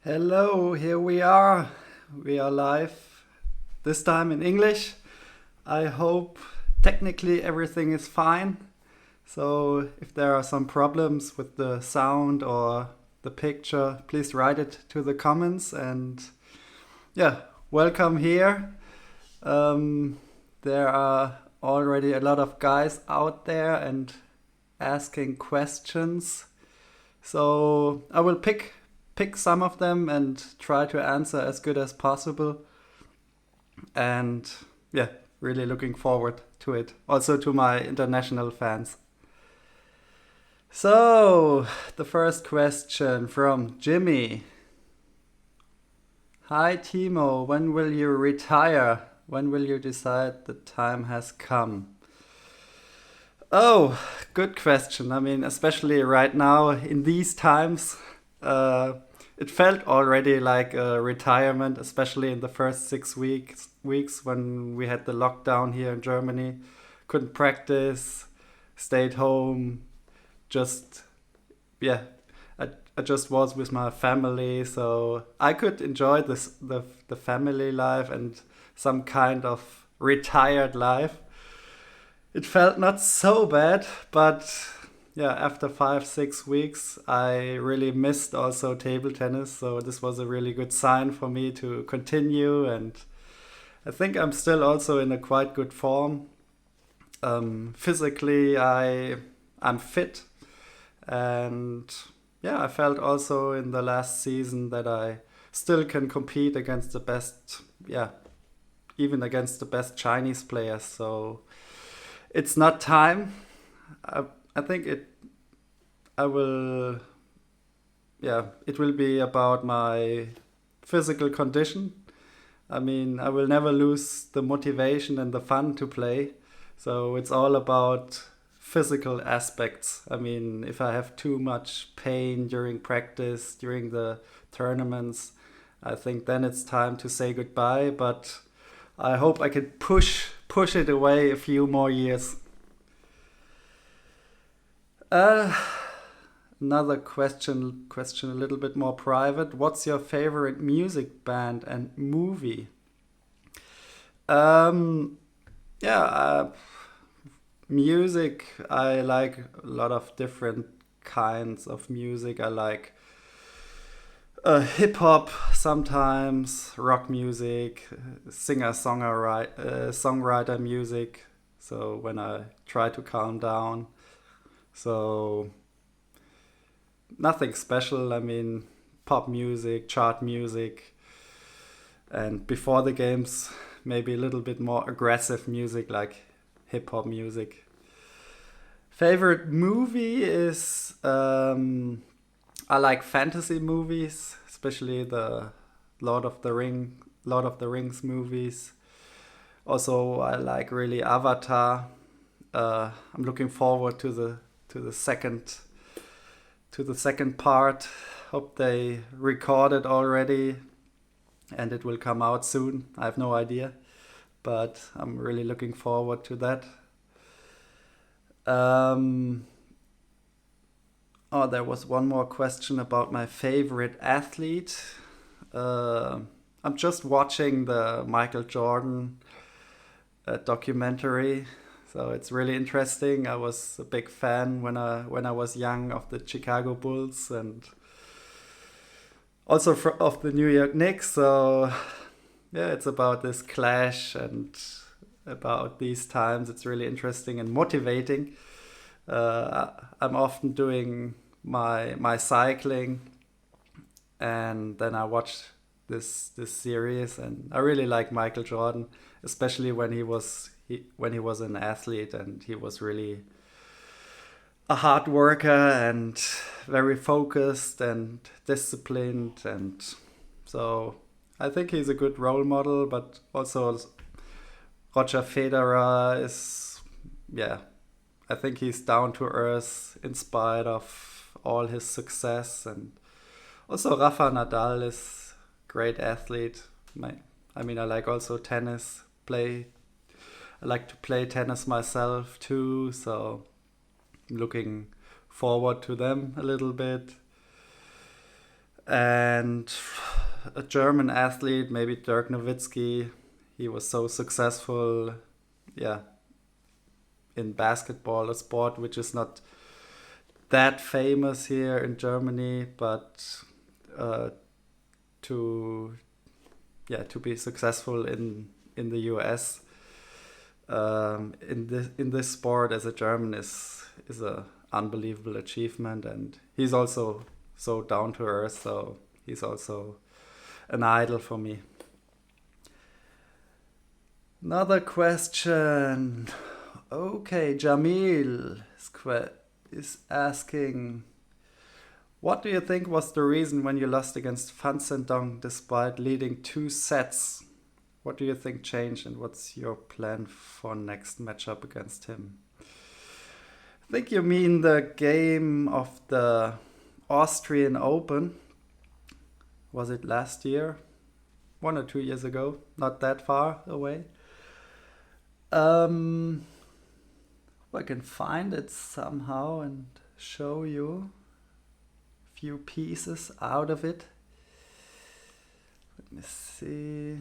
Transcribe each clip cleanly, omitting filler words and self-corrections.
Hello, here we are. We are live, this time in English. I hope technically everything is fine. So, if there are some problems with the sound or the picture, please write it to the comments. And yeah, welcome here. There are already a lot of guys out there and asking questions. So, I will pick some of them and try to answer as good as possible. And yeah, really looking forward to it. Also to my international fans. So, the first question from Jimmy. Hi Timo, when will you retire? When will you decide the time has come? Oh, good question. I mean, especially right now in these times, uh, it felt already like a retirement, especially in the first 6 weeks when we had the lockdown here in Germany. Couldn't practice, stayed home, just yeah. I just was with my family, so I could enjoy the family life and some kind of retired life. It felt not so bad, but yeah, after 5 6 weeks, I really missed also table tennis. So this was a really good sign for me to continue, and I think I'm still also in a quite good form. Physically, I'm fit, and yeah, I felt also in the last season that I still can compete against the best. Yeah, even against the best Chinese players. So it's not time. I, I think I will yeah, it will be about my physical condition. I mean, I will never lose the motivation and the fun to play. So it's all about physical aspects. I mean, if I have too much pain during practice, during the tournaments, I think then it's time to say goodbye, but I hope I can push it away a few more years. Uh, Another question a little bit more private. What's your favorite music band and movie? Um, yeah, music. I like a lot of different kinds of music. I like hip hop sometimes, rock music, songwriter music. So when I try to calm down, so nothing special. I mean, pop music, chart music, and before the games, maybe a little bit more aggressive music like hip hop music. Favorite movie is I like fantasy movies, especially the Lord of the Ring, Lord of the Rings movies. Also, I like really Avatar. I'm looking forward to the second to the second part. Hope they recorded already and it will come out soon. I have no idea, but I'm really looking forward to that. Um, oh, there was one more question about my favorite athlete. Uh, I'm just watching the Michael Jordan documentary, so it's really interesting. I was a big fan when I was young of the Chicago Bulls and also of the New York Knicks. So yeah, it's about this clash and about these times. It's really interesting and motivating. I'm often doing my cycling, and then I watch this series, and I really like Michael Jordan, especially when he was an athlete, and he was really a hard worker and very focused and disciplined, and so I think he's a good role model. But also Roger Federer is, yeah, I think he's down to earth in spite of all his success. And also Rafa Nadal is great athlete. I mean, I like also tennis. I like to play tennis myself too. So I'm looking forward to them a little bit. And a German athlete, maybe Dirk Nowitzki, he was so successful, yeah, in basketball, a sport which is not that famous here in Germany, but uh, to to be successful in the US in this sport as a German is a unbelievable achievement, and he's also so down to earth, so he's also an idol for me. Another question. Okay, Jamil is asking, what do you think was the reason when you lost against Fan Zhendong despite leading 2 sets? What do you think changed, and what's your plan for next matchup against him? I think you mean the game of the Austrian Open. Was it last year? 1 or 2 years ago, not that far away. I can find it somehow and show you a few pieces out of it. Let me see.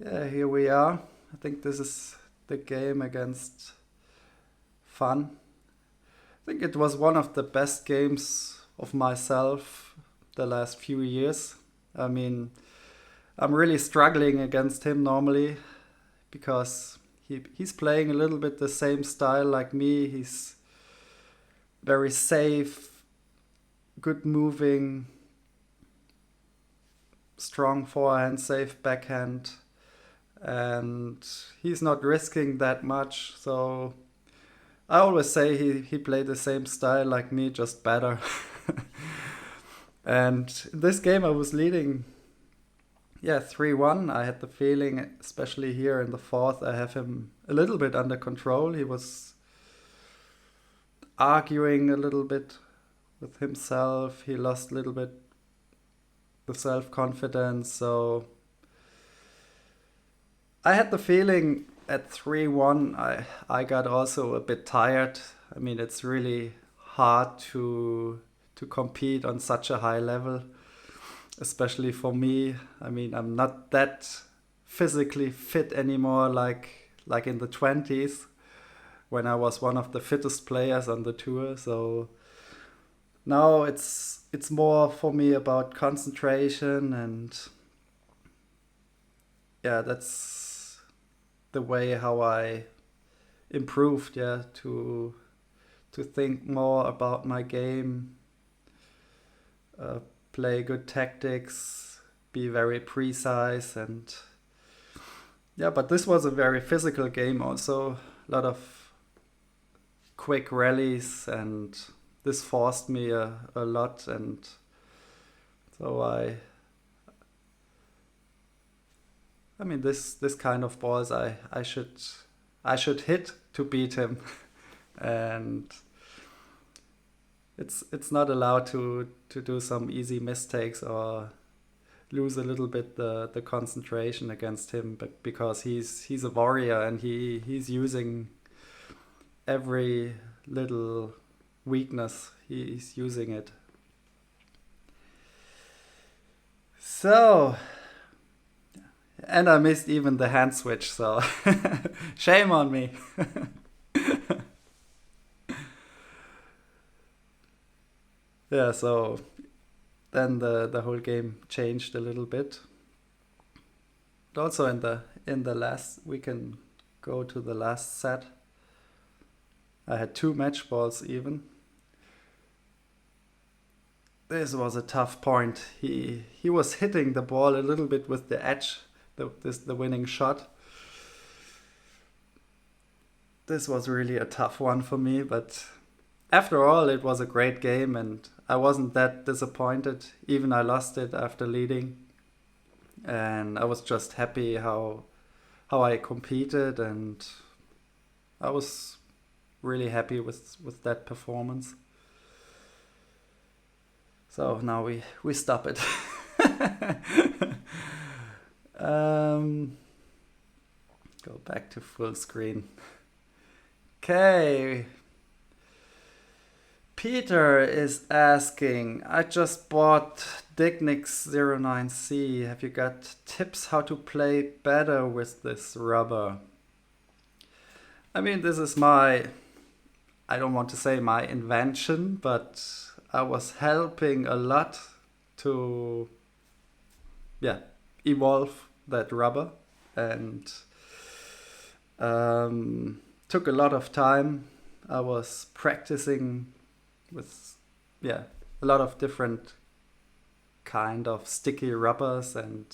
Yeah, here we are. I think this is the game against Fan. I think it was one of the best games of myself the last few years. I mean, I'm really struggling against him normally because he's playing a little bit the same style like me. He's very safe, good moving, strong forehand, safe backhand, and he's not risking that much. So I always say he played the same style like me, just better. And in this game I was leading 3-1. I had the feeling, especially here in the fourth, I have him a little bit under control. He was arguing a little bit with himself. He lost a little bit the self-confidence. So I had the feeling at 3-1 I got also a bit tired. I mean, it's really hard to compete on such a high level, especially for me. I mean, I'm not that physically fit anymore like in the 20s when I was one of the fittest players on the tour. So now it's more for me about concentration, and that's the way how I improved, to think more about my game, play good tactics, be very precise, and but this was a very physical game also. A lot of quick rallies, and this forced me a lot, and so I mean this kind of balls I should hit to beat him. And it's not allowed to do some easy mistakes or lose a little bit the concentration against him, but because he's a warrior and he's using every little weakness, he's using it. So, and I missed even the hand switch, so shame on me. Yeah, so then the whole game changed a little bit. But also in the last, we can go to the last set. I had 2 match balls even. This was a tough point. He was hitting the ball a little bit with the edge, the winning shot. This was really a tough one for me, but after all, it was a great game, and I wasn't that disappointed. Even I lost it after leading, and I was just happy how I competed, and I was really happy with that performance. So now we stop it. Go back to full screen. Okay. Peter is asking, I just bought Dignix 09C. Have you got tips how to play better with this rubber? I mean, this is I don't want to say my invention, but I was helping a lot to, evolve that rubber, and took a lot of time. I was practicing with, a lot of different kind of sticky rubbers, and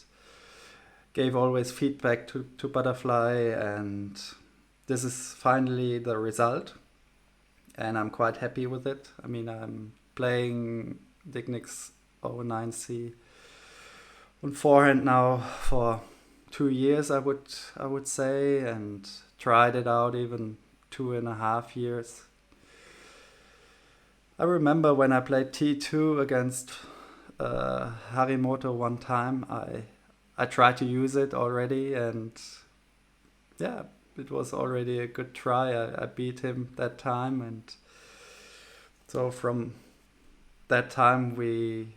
gave always feedback to Butterfly, and this is finally the result, and I'm quite happy with it. I mean, I'm playing Dignix 09C on forehand now for 2 years, I would say, and tried it out even 2.5 years. I remember when I played T2 against Harimoto one time, I tried to use it already, and it was already a good try. I beat him that time, and so from that time we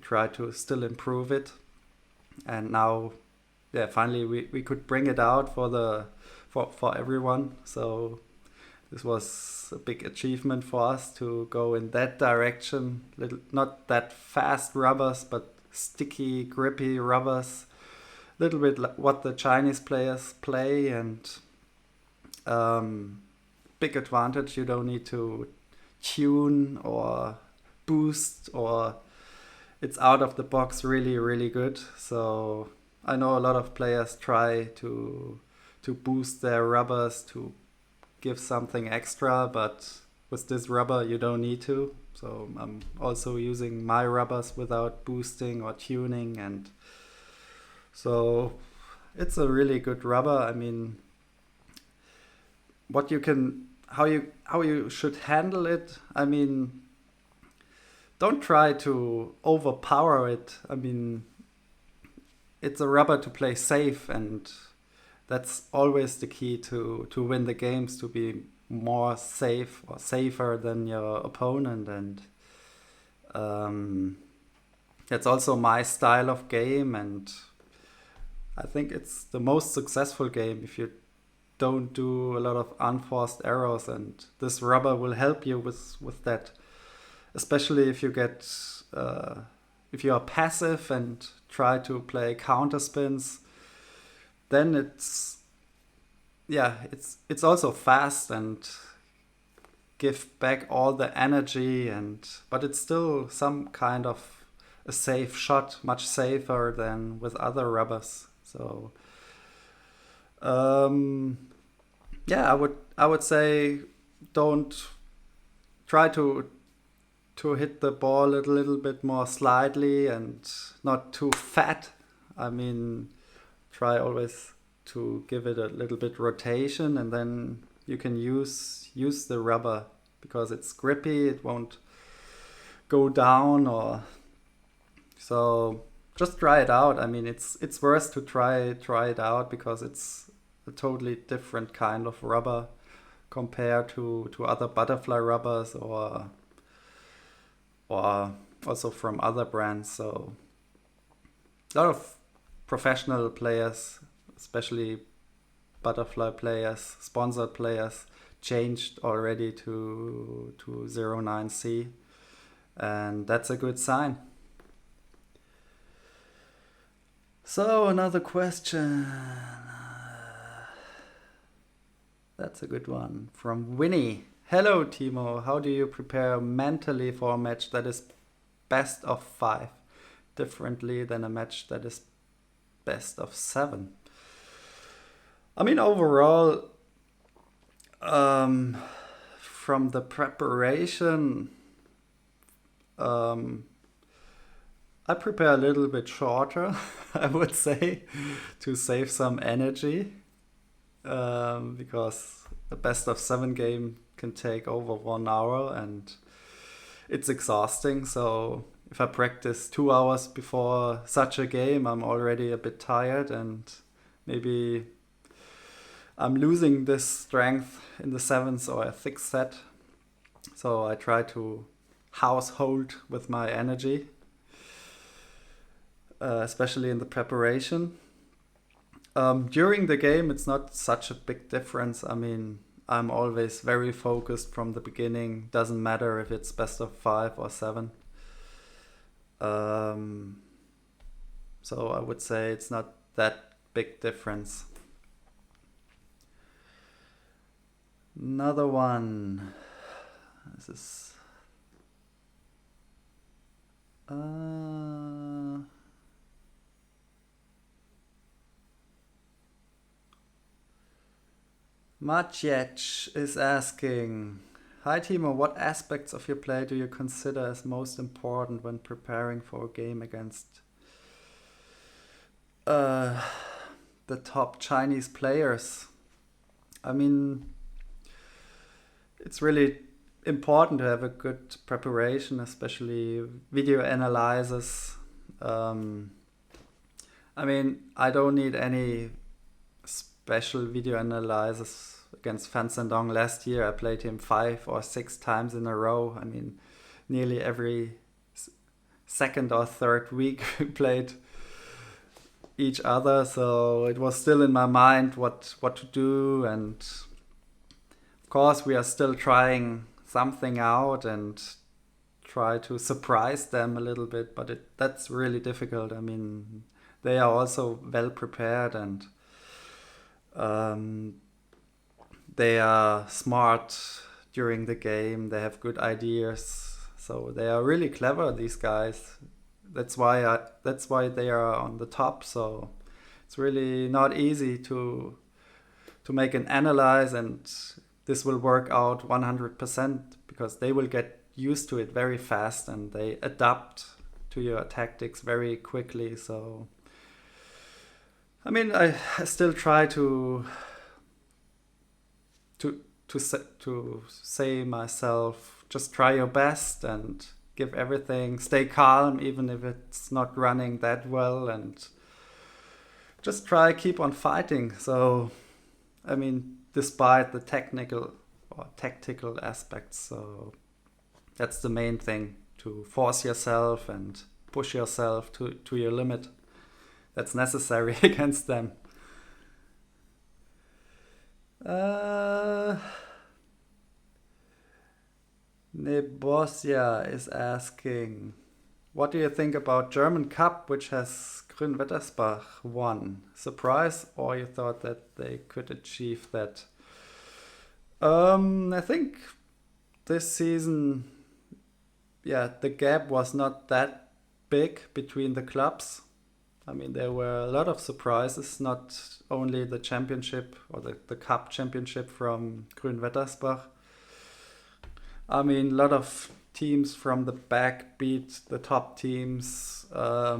tried to still improve it, and now finally we could bring it out for everyone. So this was a big achievement for us to go in that direction. Not that fast rubbers, but sticky, grippy rubbers. A little bit like what the Chinese players play, and big advantage. You don't need to tune or boost, or it's out of the box really, really good. So I know a lot of players try to boost their rubbers to give something extra, but with this rubber you don't need to. So I'm also using my rubbers without boosting or tuning, and so it's a really good rubber. I mean, how you should handle it. I mean, don't try to overpower it. I mean, it's a rubber to play safe, and that's always the key to win the games, to be more safe or safer than your opponent. And that's also my style of game, and I think it's the most successful game if you don't do a lot of unforced errors, and this rubber will help you with that, especially if you get if you are passive and try to play counter spins. Then it's also fast and give back all the energy, but it's still some kind of a safe shot, much safer than with other rubbers. So I would say don't try to hit the ball a little bit more slightly and not too fat. I mean, try always to give it a little bit rotation, and then you can use the rubber because it's grippy. It won't go down, or so. Just try it out. I mean, it's worth to try it out because it's a totally different kind of rubber compared to other butterfly rubbers or also from other brands. So a lot of professional players, especially butterfly players, sponsored players, changed already to 09C, and that's a good sign. So another question. That's a good one from Winnie. Hello Timo, how do you prepare mentally for a match that is best of 5 differently than a match that is best of 7? I mean, overall, from the preparation, I prepare a little bit shorter, I would say, to save some energy, because a best of 7 game can take over 1 hour and it's exhausting. So if I practice 2 hours before such a game, I'm already a bit tired, and maybe I'm losing this strength in the 7th or a 6th set. So I try to household with my energy, especially in the preparation. During the game, it's not such a big difference. I mean, I'm always very focused from the beginning. Doesn't matter if it's best of 5 or 7. So I would say it's not that big difference. Another one. This is Maciej is asking, hi Timo, what aspects of your play do you consider as most important when preparing for a game against the top Chinese players? I mean, it's really important to have a good preparation, especially video analysis. I mean, I don't need any special video analysis against Fan Sendong. Last year I played him 5 or 6 times in a row. I mean, nearly every second or third week we played each other, so it was still in my mind what to do, and of course we are still trying something out and try to surprise them a little bit, but that's really difficult. I mean, they are also well prepared, and they are smart during the game. They have good ideas, so they are really clever, these guys. That's why they are on the top. So it's really not easy to make an analyze, and this will work out 100% because they will get used to it very fast and they adapt to your tactics very quickly. So I mean, I still try to say myself, just try your best and give everything, stay calm even if it's not running that well, and just keep on fighting. So I mean, despite the technical or tactical aspects, so that's the main thing, to force yourself and push yourself to your limit. That's necessary against them. Nebosia is asking, what do you think about German Cup, which has Grün-Wettersbach won? Surprise, or you thought that they could achieve that? I think this season, the gap was not that big between the clubs. I mean, there were a lot of surprises, not only the championship or the cup championship from Grün-Wettersbach. I mean, a lot of teams from the back beat the top teams. I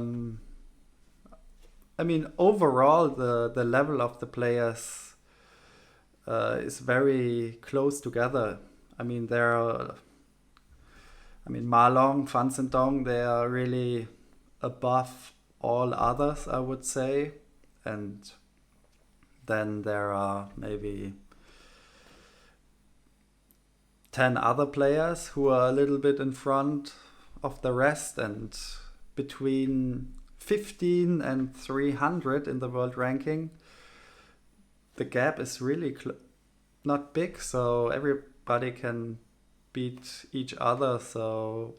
mean, overall, the level of the players is very close together. I mean, Ma Long, Fan Sendong, they are really above all others, I would say. And then there are maybe 10 other players who are a little bit in front of the rest, and between 15 and 300 in the world ranking, the gap is really not big, so everybody can beat each other. So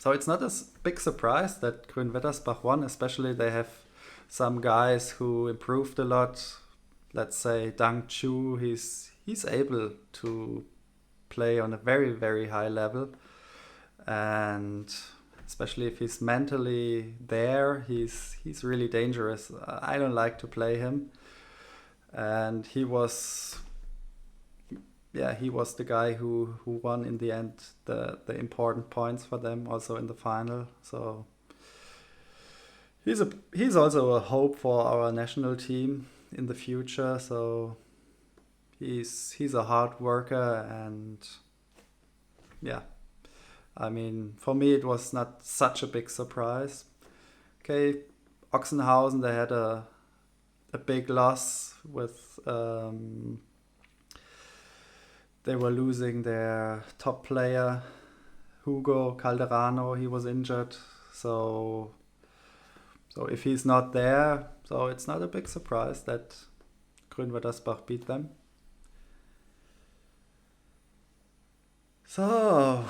it's not a big surprise that Grün-Wettersbach won, especially they have some guys who improved a lot. Let's say Dang Chu, he's able to play on a very, very high level, and especially if he's mentally there, he's really dangerous. I don't like to play him, and he was the guy who won in the end the important points for them, also in the final. So he's also a hope for our national team in the future. So he's a hard worker, and I mean, for me it was not such a big surprise. Okay, Ochsenhausen, they had a big loss with they were losing their top player, Hugo Calderano, he was injured. So if he's not there, so it's not a big surprise that Grünwaldersbach beat them. So,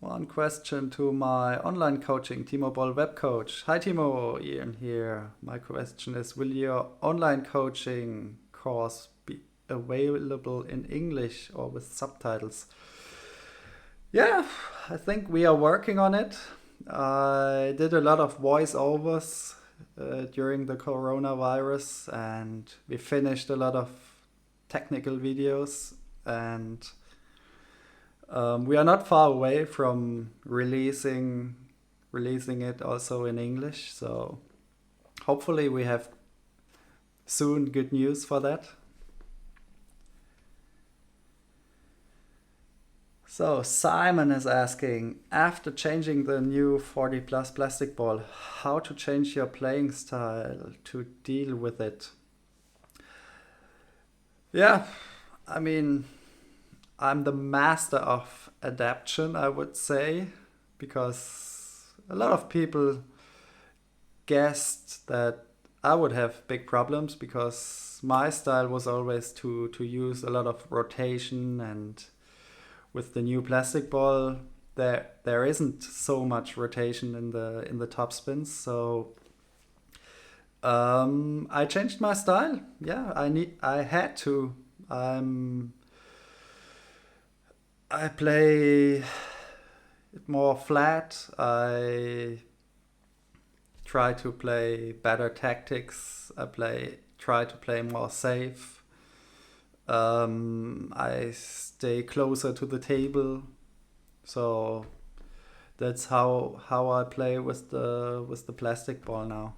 one question to my online coaching, Timo Boll web coach. Hi Timo, Ian here. My question is, will your online coaching course be available in English or with subtitles? Yeah, I think we are working on it. I did a lot of voiceovers during the coronavirus, and we finished a lot of technical videos, and we are not far away from releasing it also in English. So hopefully we have soon good news for that. So Simon is asking, after changing the new 40 plus plastic ball, how to change your playing style to deal with it? Yeah, I mean, I'm the master of adaptation, I would say, because a lot of people guessed that I would have big problems because my style was always to use a lot of rotation, and with the new plastic ball there isn't so much rotation in the top spins. So I changed my style. Yeah, I had to. I play it more flat. I try to play better tactics. Try to play more safe. I stay closer to the table. So that's how I play with the plastic ball now.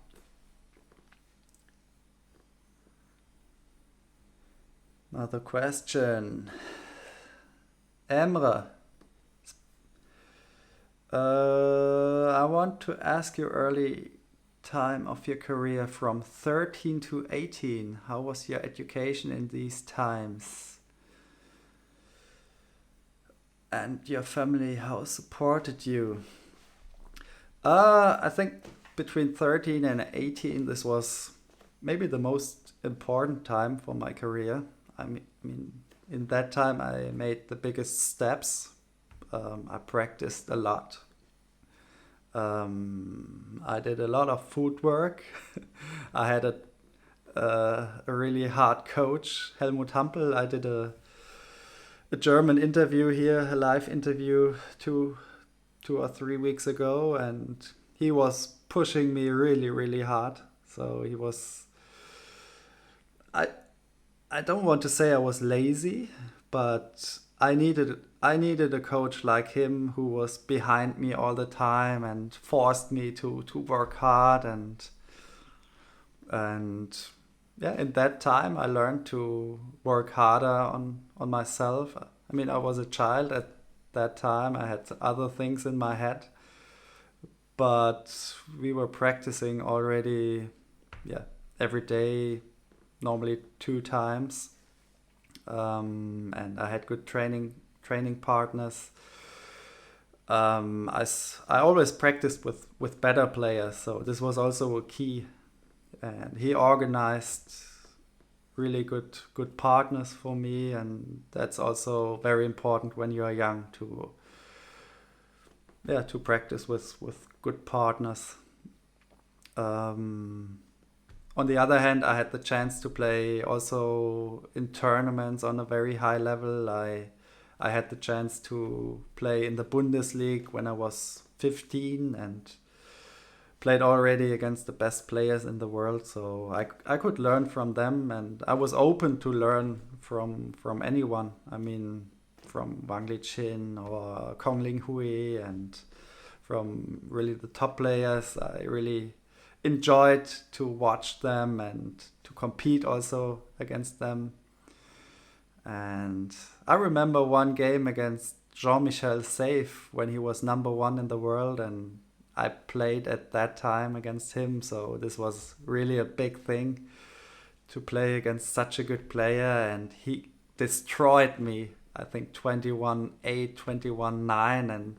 Another question. Emre, I want to ask you early time of your career from 13 to 18. How was your education in these times? And your family, how supported you? I think between 13 and 18, this was maybe the most important time for my career. I mean, in that time, I made the biggest steps. I practiced a lot. I did a lot of footwork. I had a really hard coach, Helmut Hampel. I did a German interview here, a live interview 2 or 3 weeks ago, and he was pushing me really, really hard. So he was. I don't want to say I was lazy, but I needed a coach like him who was behind me all the time and forced me to work hard, and yeah, in that time I learned to work harder on myself. I mean, I was a child at that time. I had other things in my head, but we were practicing already, yeah, every day, normally 2 times, and I had good training partners. I always practiced with better players, so this was also a key. And he organized really good partners for me, and that's also very important when you are young to practice with good partners. On the other hand, I had the chance to play also in tournaments on a very high level. I had the chance to play in the Bundesliga when I was 15 and played already against the best players in the world. So I could learn from them, and I was open to learn from anyone. I mean, from Wang Li Chen or Kong Ling Hui, and from really the top players. I really enjoyed to watch them and to compete also against them. And I remember one game against Jean-Michel Seyf when he was number 1 in the world, and I played at that time against him. So this was really a big thing to play against such a good player, and he destroyed me I think 21-8, 21-9, and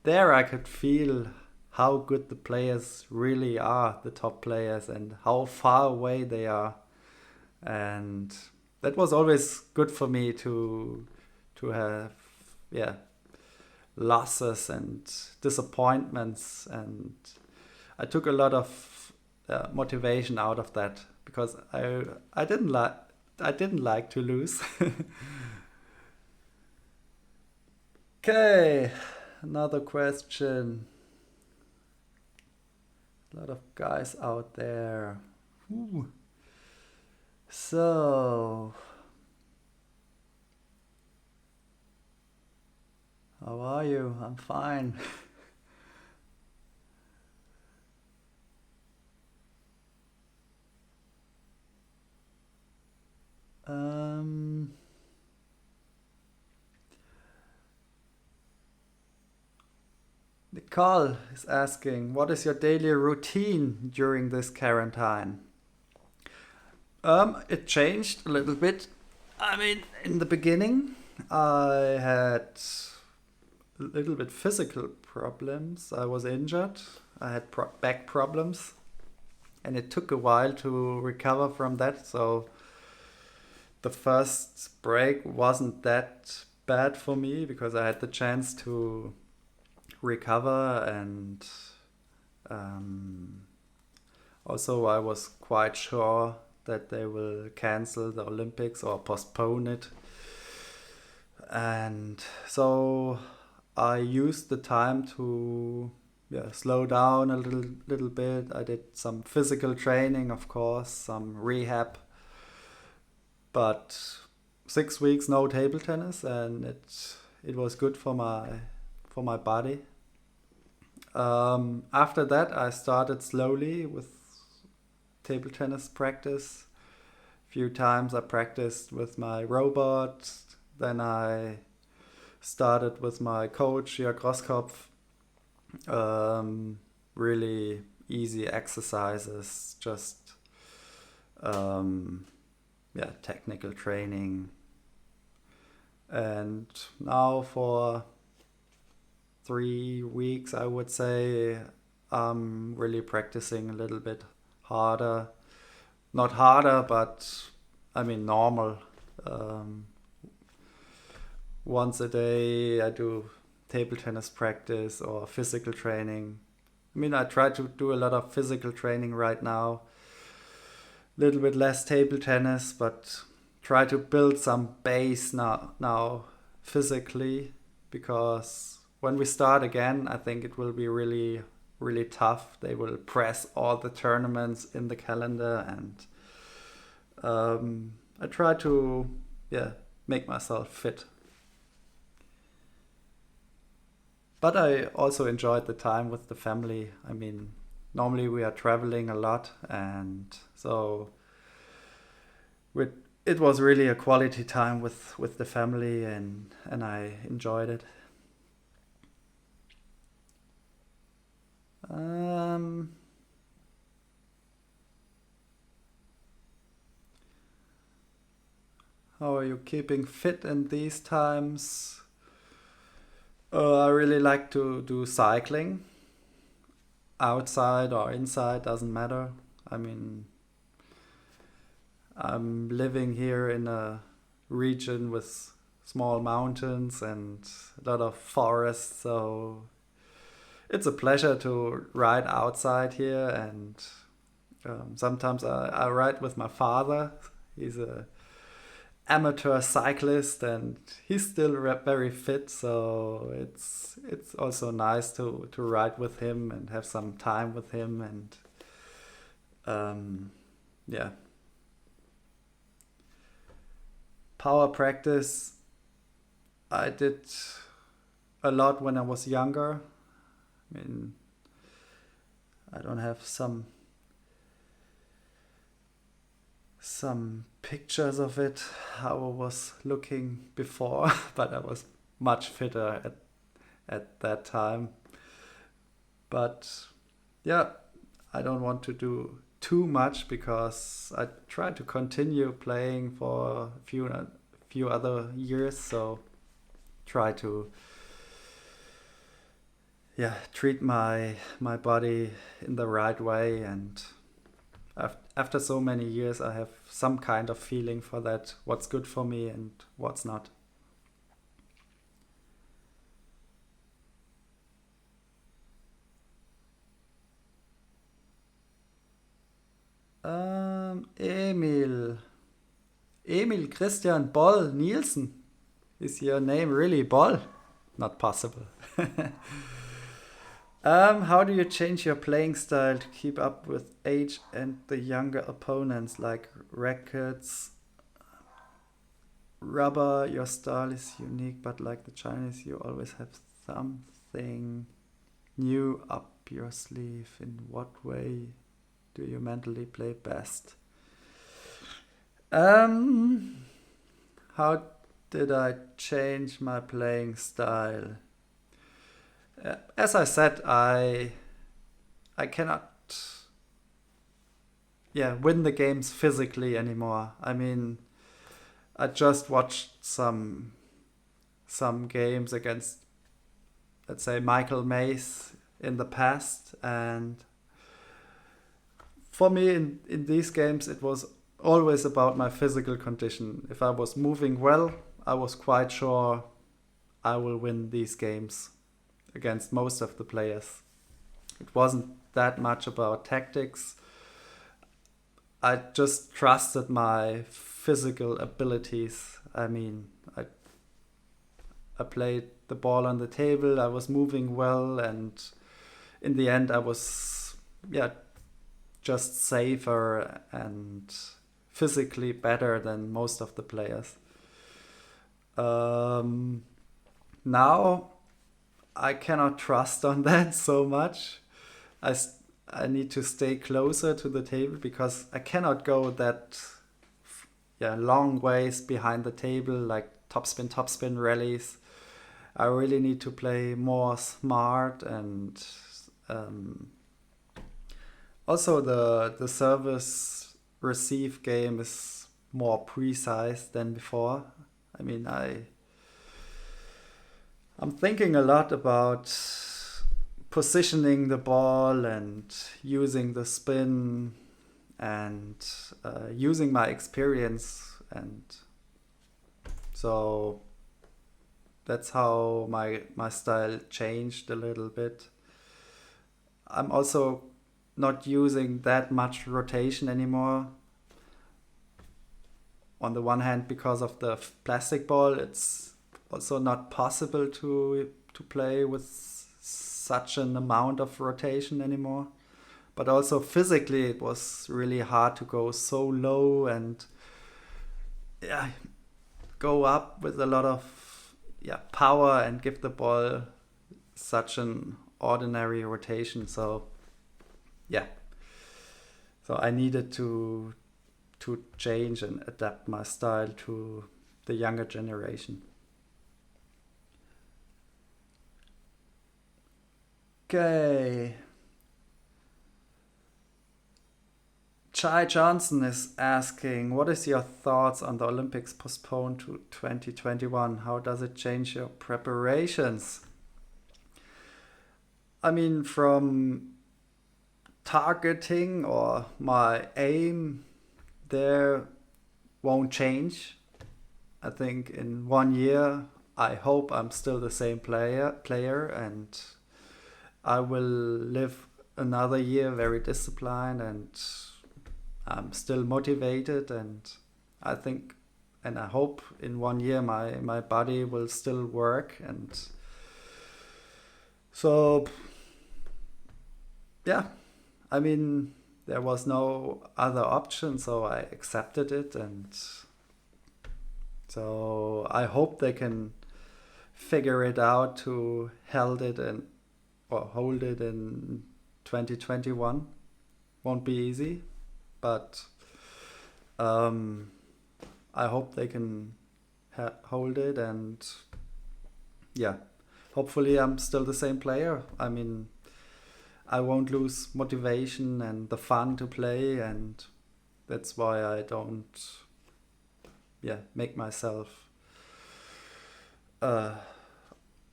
there I could feel how good the players really are, the top players, and how far away they are. And that was always good for me to have, yeah, losses and disappointments, and I took a lot of motivation out of that because I didn't like to lose. Okay, another question. A lot of guys out there. Ooh. So, how are you? I'm fine. um, Nicole is asking, what is your daily routine during this quarantine? It changed a little bit. I mean, in the beginning, I had a little bit physical problems. I was injured. I had back problems, and it took a while to recover from that. So the first break wasn't that bad for me because I had the chance to recover, and um, also I was quite sure that they will cancel the Olympics or postpone it. And so I used the time to, yeah, slow down a little bit. I did some physical training, of course, some rehab, but 6 weeks no table tennis, and it was good for my body. After that, I started slowly with table tennis practice. A few times I practiced with my robot. Then I started with my coach, Jörg Roskopf. Really easy exercises, just yeah, technical training. And now for 3 weeks, I would say, I'm really practicing a little bit harder. Not harder, but I mean normal. Um, Once a day, I do table tennis practice or physical training. I mean, I try to do a lot of physical training right now. A little bit less table tennis, but try to build some base now physically, because when we start again, I think it will be really, really tough. They will press all the tournaments in the calendar, and I try to, yeah, make myself fit. But I also enjoyed the time with the family. I mean, normally we are traveling a lot, and so with, it was really a quality time with the family, and I enjoyed it. Um, how are you keeping fit in these times? I really like to do cycling, outside or inside, doesn't matter. I mean, I'm living here in a region with small mountains and a lot of forests, so it's a pleasure to ride outside here. And sometimes I ride with my father. He's a amateur cyclist, and he's still very fit, so it's also nice to ride with him and have some time with him. And yeah, power practice I did a lot when I was younger. I mean, I don't have some pictures of it how I was looking before, but I was much fitter at that time. But yeah, I don't want to do too much because I try to continue playing for few other years, so try to treat my body in the right way, and after so many years I have some kind of feeling for that, what's good for me and what's not. Emil Christian Boll Nielsen. Is your name really Boll? Not possible. How do you change your playing style to keep up with age and the younger opponents, like rackets, rubber? Your style is unique, but like the Chinese, you always have something new up your sleeve. In what way do you mentally play best? How did I change my playing style? As I said, I cannot win the games physically anymore. I mean, I just watched some games against, let's say, Michael Mays in the past, and for me in these games it was always about my physical condition. If I was moving well, I was quite sure I will win these games against most of the players. It wasn't that much about tactics. I just trusted my physical abilities. I mean, I played the ball on the table, I was moving well, and in the end I was just safer and physically better than most of the players. Now I cannot trust on that so much. I need to stay closer to the table because I cannot go that long ways behind the table, like topspin rallies. I really need to play more smart, and also the service receive game is more precise than before. I mean, I'm thinking a lot about positioning the ball and using the spin and using my experience, and so that's how my style changed a little bit. I'm also not using that much rotation anymore. On the one hand, because of the plastic ball, it's also not possible to play with such an amount of rotation anymore. But also physically it was really hard to go so low and go up with a lot of power and give the ball such an ordinary rotation. So I needed to change and adapt my style to the younger generation. Okay. Chai Johnson is asking, what is your thoughts on the Olympics postponed to 2021? How does it change your preparations? I mean, from targeting or my aim, there won't change. I think in 1 year, I hope I'm still the same player, and I will live another year very disciplined, and I'm still motivated, and I think and I hope in 1 year my body will still work. And so I mean, there was no other option, so I accepted it, and so I hope they can figure it out to hold it in 2021. Won't be easy, but I hope they can hold it, and hopefully I'm still the same player. I mean, I won't lose motivation and the fun to play, and that's why I don't make myself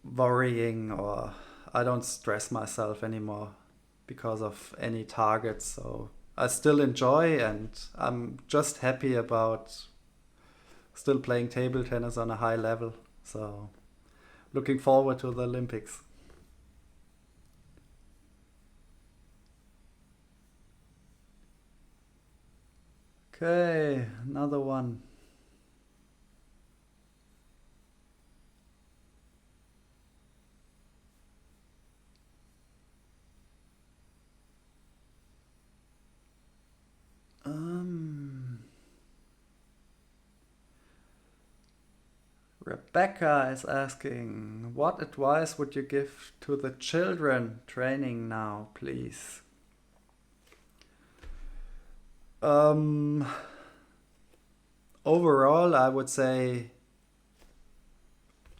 worrying, or I don't stress myself anymore because of any targets. So I still enjoy, and I'm just happy about still playing table tennis on a high level. So looking forward to the Olympics. Okay, another one. Rebecca is asking, what advice would you give to the children training now, please? Overall, I would say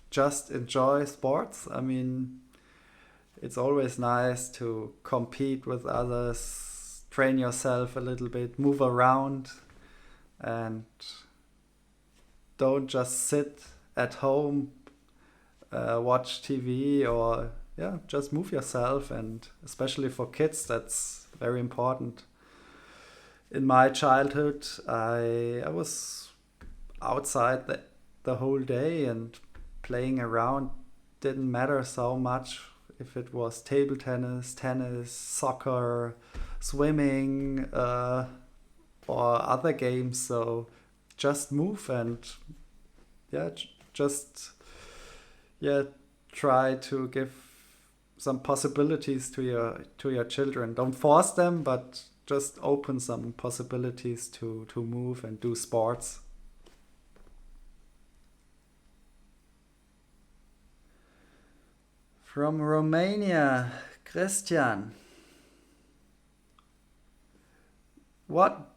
just enjoy sports. I mean, it's always nice to compete with others, train yourself a little bit, move around, and don't just sit at home, watch TV, or just move yourself. And especially for kids, that's very important. In my childhood, I was outside the whole day, and playing around didn't matter so much if it was table tennis, tennis, soccer, swimming, or other games. So just move and yeah, just try to give some possibilities to your children. Don't force them, but just open some possibilities to move and do sports. From Romania, Christian. What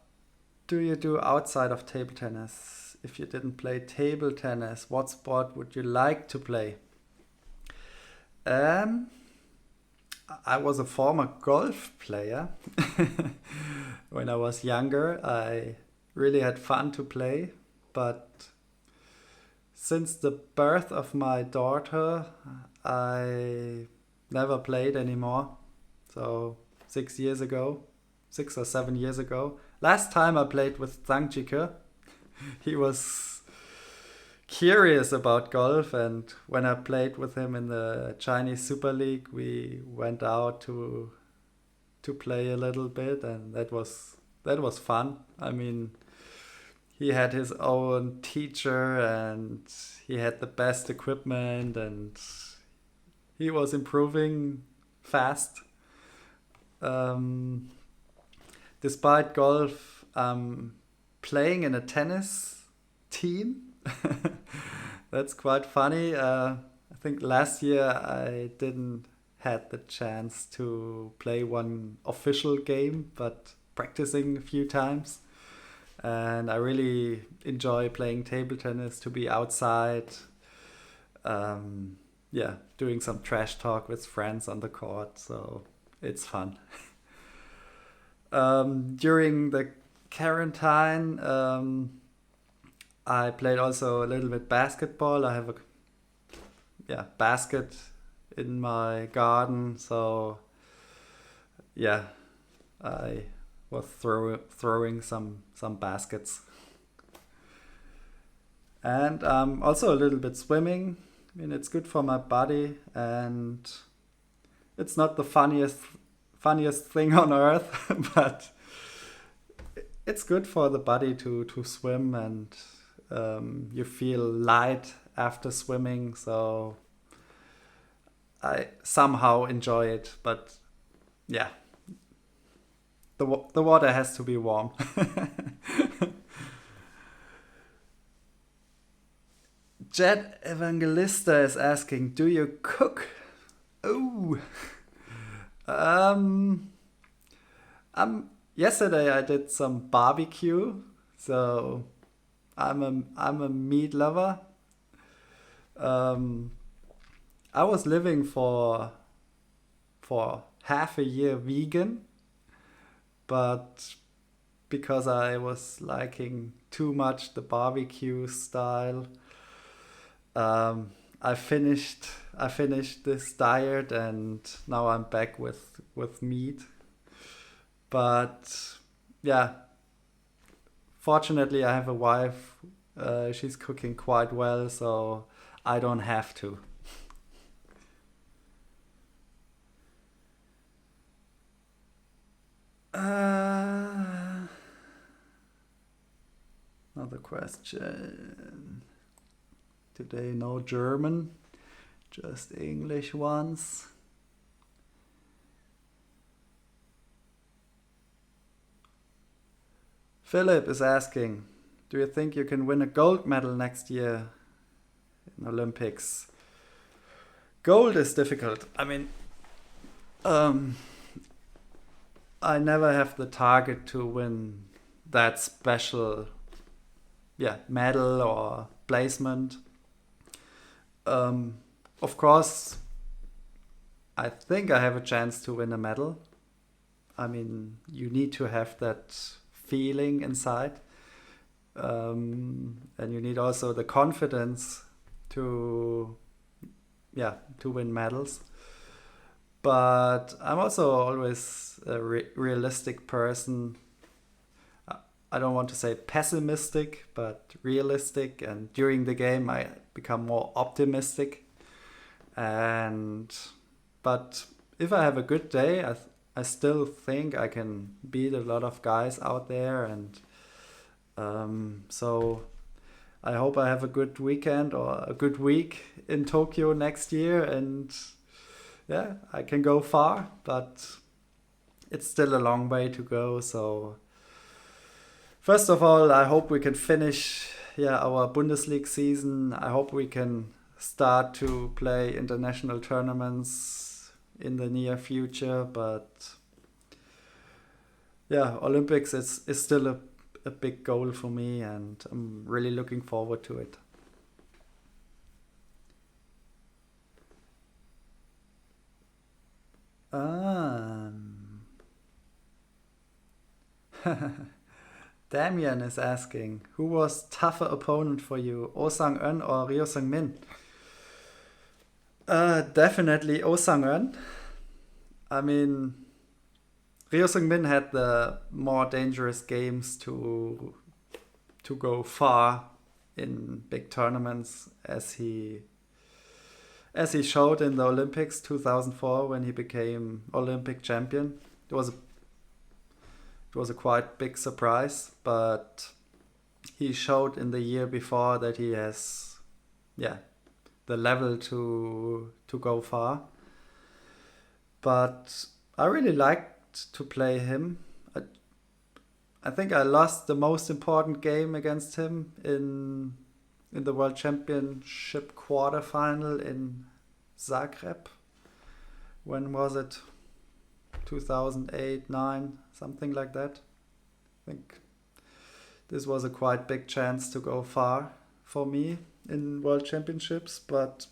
do you do outside of table tennis? If you didn't play table tennis, what sport would you like to play? Um, I was a former golf player. When I was younger, I really had fun to play, but since the birth of my daughter, I never played anymore. So 6 or 7 years ago. Last time I played with Zhang. He was curious about golf, and when I played with him in the Chinese Super League, we went out to play a little bit, and that was fun. I mean, he had his own teacher, and he had the best equipment, and he was improving fast. Um, Despite golf, playing in a tennis team. That's quite funny. I think last year I didn't had the chance to play one official game, but practicing a few times. And I really enjoy playing table tennis, to be outside, doing some trash talk with friends on the court. So it's fun. During the quarantine, I played also a little bit basketball. I have a basket in my garden, so yeah, I was throwing some baskets, and also a little bit swimming. I mean, it's good for my body, and it's not the funniest thing on earth, but it's good for the body to swim, and you feel light after swimming. So I somehow enjoy it, but yeah, the water has to be warm. Jet Evangelista is asking, do you cook? Oh, um, yesterday I did some barbecue, so I'm a meat lover. Um, I was living for half a year vegan, but because I was liking too much the barbecue style. I finished this diet and now I'm back with meat. But yeah, fortunately I have a wife. She's cooking quite well, so I don't have to. Uh, Another question. Today no German, just English ones. Philip is asking, do you think you can win a gold medal next year in Olympics? Gold is difficult. I mean, um, I never have the target to win that special, medal or placement. Of course, I think I have a chance to win a medal. I mean, you need to have that feeling inside, and you need also the confidence to, to win medals. But I'm also always a realistic person. I don't want to say pessimistic, but realistic. And during the game, I become more optimistic. But if I have a good day, I still think I can beat a lot of guys out there. And so I hope I have a good weekend or a good week in Tokyo next year. And yeah, I can go far, but it's still a long way to go. So first of all, I hope we can finish our Bundesliga season. I hope we can start to play international tournaments in the near future. But yeah, Olympics is still a big goal for me, and I'm really looking forward to it. Um, Damien is asking, who was tougher opponent for you, Oh Sang-eun or Ryo Seung-min? Definitely Oh Sang-eun. I mean, Ryo Seung-min had the more dangerous games to go far in big tournaments, as he showed in the Olympics 2004 when he became Olympic champion. It was a quite big surprise, but he showed in the year before that he has, the level to go far. But I really liked to play him. I think I lost the most important game against him in the World Championship quarterfinal in Zagreb. When was it? 2008, 9, something like that. I think this was a quite big chance to go far for me in World Championships, but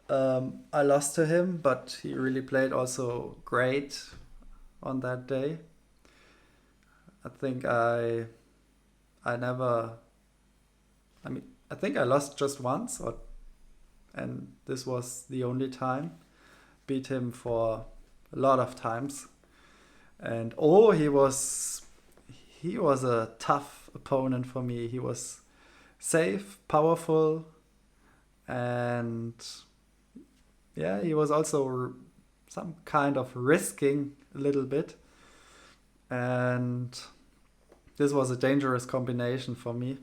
I lost to him, but he really played also great on that day. I think I never, I mean, I think I lost just once, and this was the only time. Beat him for a lot of times. And he was a tough opponent for me. He was safe, powerful, and he was also some kind of risking a little bit. And this was a dangerous combination for me.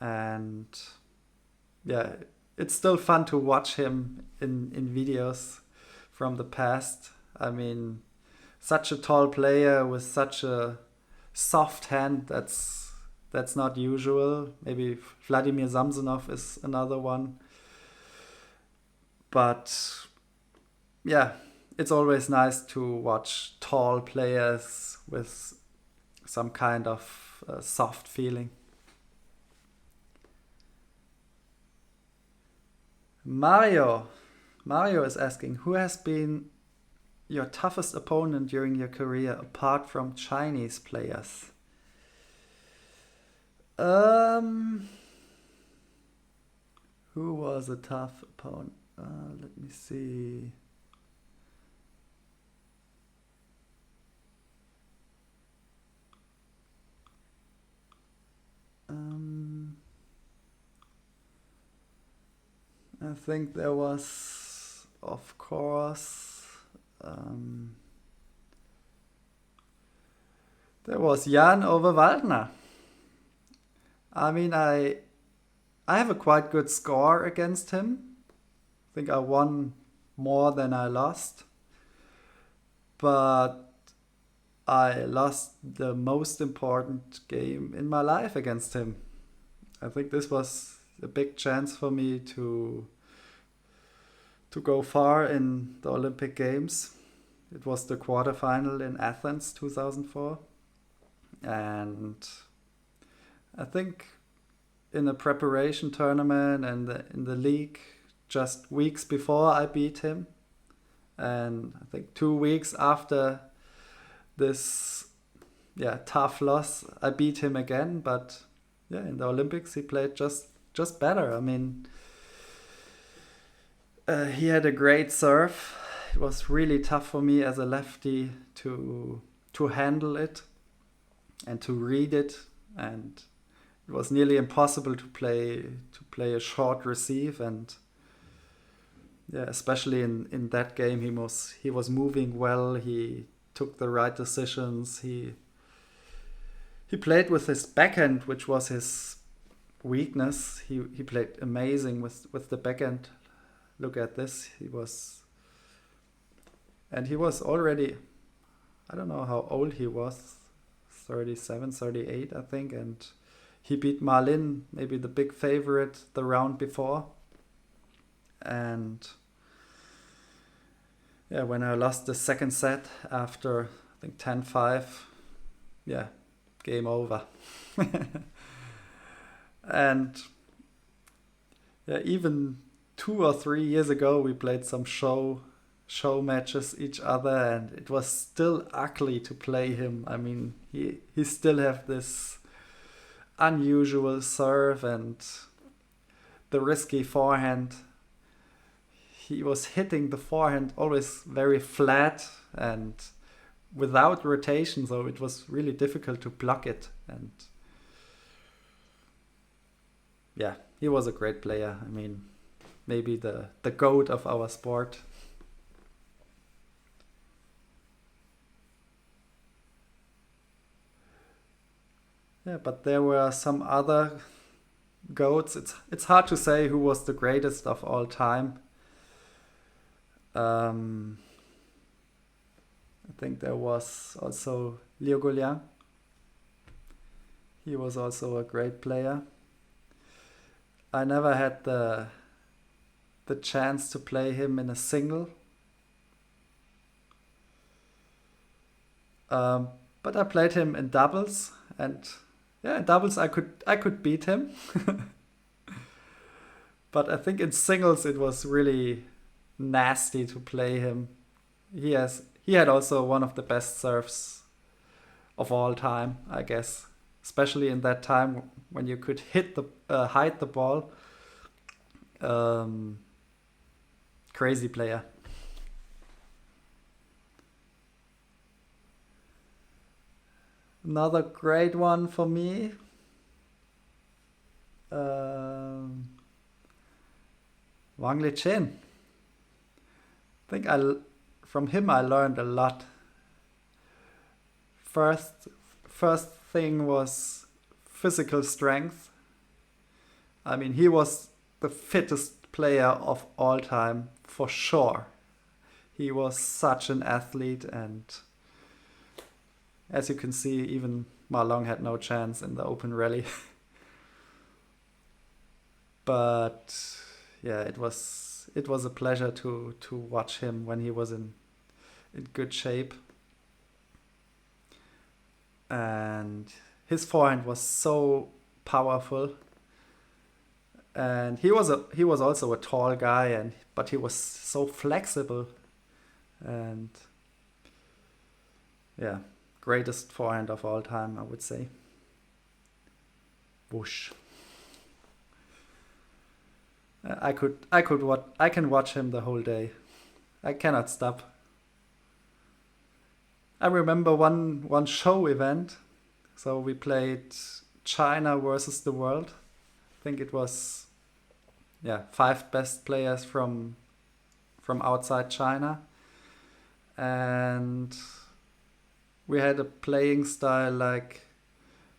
And yeah, it's still fun to watch him in videos from the past. I mean, such a tall player with such a soft hand, that's not usual. Maybe Vladimir Samsonov is another one. But yeah, it's always nice to watch tall players with some kind of soft feeling. Mario is asking, who has been your toughest opponent during your career apart from Chinese players? Um, who was a tough opponent? Let me see. I think there was, of course, there was Jan over Waldner. I mean, I have a quite good score against him. I think I won more than I lost, but I lost the most important game in my life against him. I think this was a big chance for me to go far in the Olympic Games. It was the quarterfinal in Athens 2004, and I think in a preparation tournament and in the league just weeks before I beat him, and I think 2 weeks after this tough loss I beat him again. But yeah, in the Olympics he played just better. I mean, he had a great serve. It was really tough for me as a lefty to handle it and to read it, and it was nearly impossible to play a short receive. And yeah, especially in that game, he was moving well. He took the right decisions. He played with his backhand, which was his weakness. He played amazing with the backhand. Look at this. He was already, I don't know how old he was, 37, 38, I think, and he beat Ma Lin, maybe the big favorite, the round before. And yeah, when I lost the second set after, I think, 10-5, yeah, game over. And yeah, even 2 or 3 years ago, we played some show matches each other, and it was still ugly to play him. I mean, he still have this unusual serve and the risky forehand. He was hitting the forehand always very flat and without rotation, so it was really difficult to block it. And yeah, he was a great player. I mean, maybe the GOAT of our sport. Yeah, but there were some other GOATs. It's hard to say who was the greatest of all time. I think there was also Liu Guoliang. He was also a great player. I never had the chance to play him in a single. But I played him in doubles, and yeah, in doubles I could beat him. But I think in singles it was really nasty to play him. He had also one of the best serves of all time, I guess. Especially in that time when you could hide the ball. Crazy player. Another great one for me. Um, Wang Li Chen. I think from him I learned a lot. First thing was physical strength. I mean, he was the fittest player of all time, for sure. He was such an athlete, and as you can see, even Ma Long had no chance in the open rally. But yeah, it was a pleasure to watch him when he was in good shape. And his forehand was so powerful. And he was also a tall guy, but he was so flexible. And yeah, greatest forehand of all time, I would say. whoosh. I can watch him the whole day. I cannot stop. I remember one show event. So we played China versus the world. I think it was 5 best players from outside China. And we had a playing style like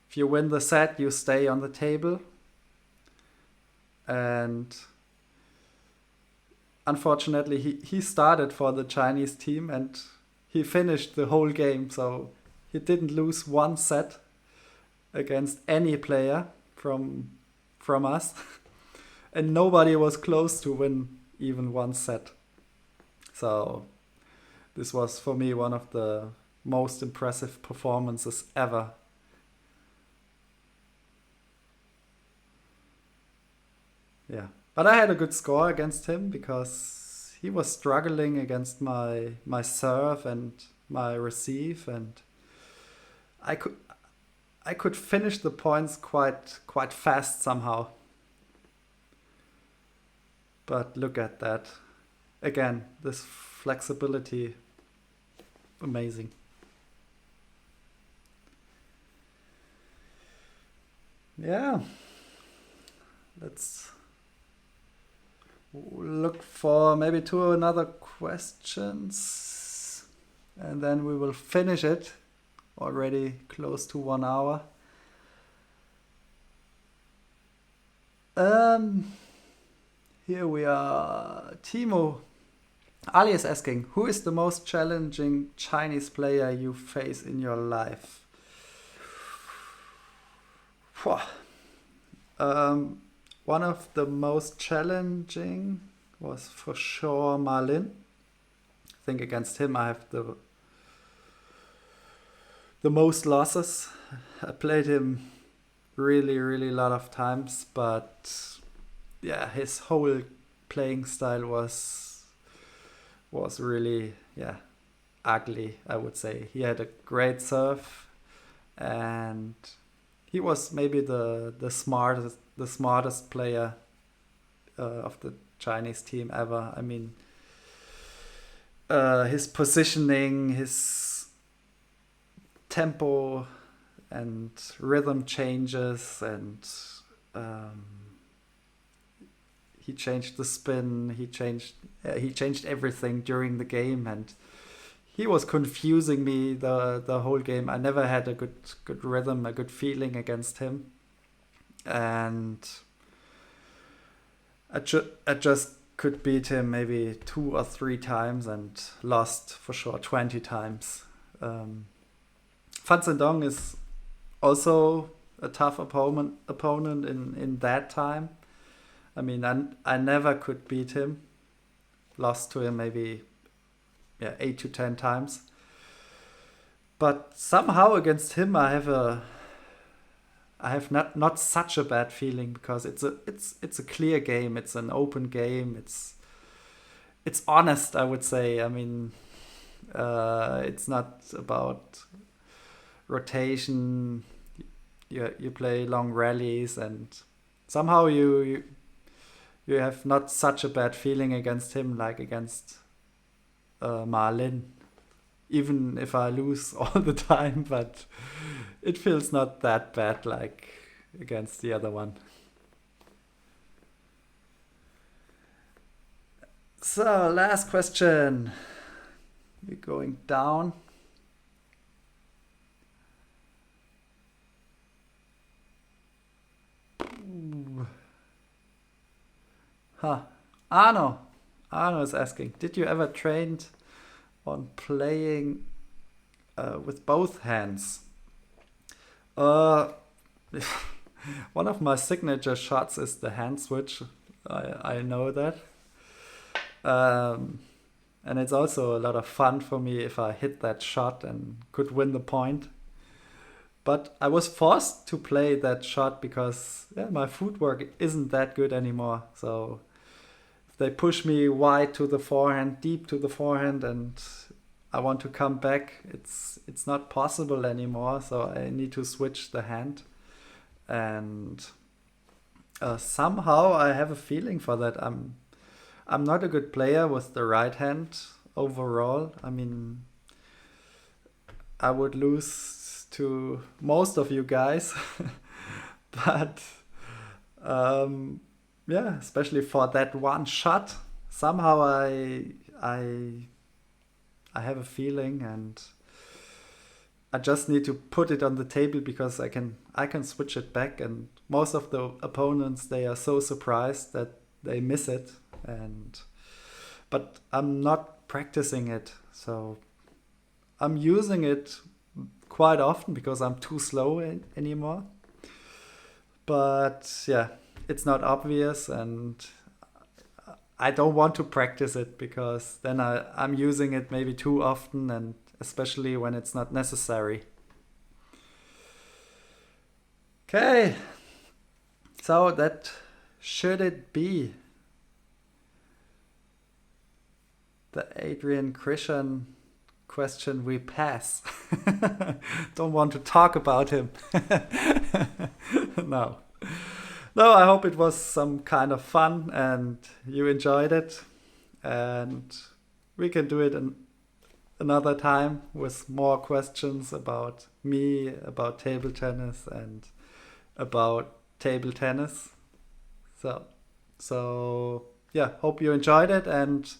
if you win the set, you stay on the table. And unfortunately, he started for the Chinese team and he finished the whole game. So he didn't lose one set against any player from us. And nobody was close to win even one set. So this was for me one of the most impressive performances ever. Yeah, but I had a good score against him because he was struggling against my serve and my receive, and I could finish the points quite fast somehow. But look at that. Again, this flexibility, amazing. Yeah, let's look for maybe 2 another questions and then we will finish it. Already close to 1 hour. Here we are. Timo. Ali is asking, who is the most challenging Chinese player you face in your life? One of the most challenging was for sure Ma Lin. I think against him I have the most losses. I played him really a lot of times, but yeah, his whole playing style was really ugly, I would say. He had a great serve and he was maybe the smartest player of the Chinese team ever. I mean, his positioning, his tempo and rhythm changes, and he changed the spin. He changed everything during the game, and he was confusing me the whole game. I never had a good rhythm, a good feeling against him, and I just could beat him maybe 2 or 3 times and lost for sure 20 times. Fan Zhendong is also a tough opponent in that time. I mean, I never could beat him. Lost to him maybe 8 to 10 times. But somehow against him I have not such a bad feeling, because it's a clear game, it's an open game, it's honest, I would say. I mean, it's not about rotation. You play long rallies, and somehow you have not such a bad feeling against him like against Ma Lin. Even if I lose all the time, but it feels not that bad like against the other one. So, last question. We're going down. Arno is asking, did you ever train on playing with both hands? One of my signature shots is the hand switch. I know that. And it's also a lot of fun for me if I hit that shot and could win the point. But I was forced to play that shot because my footwork isn't that good anymore. So if they push me wide to the forehand, deep to the forehand, and I want to come back, it's not possible anymore. So I need to switch the hand. and somehow I have a feeling for that. I'm not a good player with the right hand overall. I mean, I would lose to most of you guys, but yeah, especially for that one shot, somehow I have a feeling, and I just need to put it on the table because I can switch it back, and most of the opponents, they are so surprised that they miss it, and but I'm not practicing it, so I'm using it quite often because I'm too slow anymore. But yeah, it's not obvious, and I don't want to practice it because then I'm using it maybe too often, and especially when it's not necessary. Okay, so that should it be the Adrian Christian question we pass. Don't want to talk about him. No. No, I hope it was some kind of fun and you enjoyed it. And we can do it another time with more questions about me, about table tennis, and about table tennis. So yeah, hope you enjoyed it, and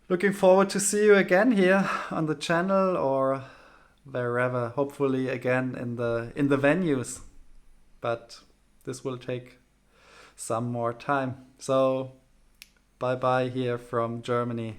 looking forward to see you again here on the channel or wherever. Hopefully again in the venues, but this will take some more time. So bye bye here from Germany.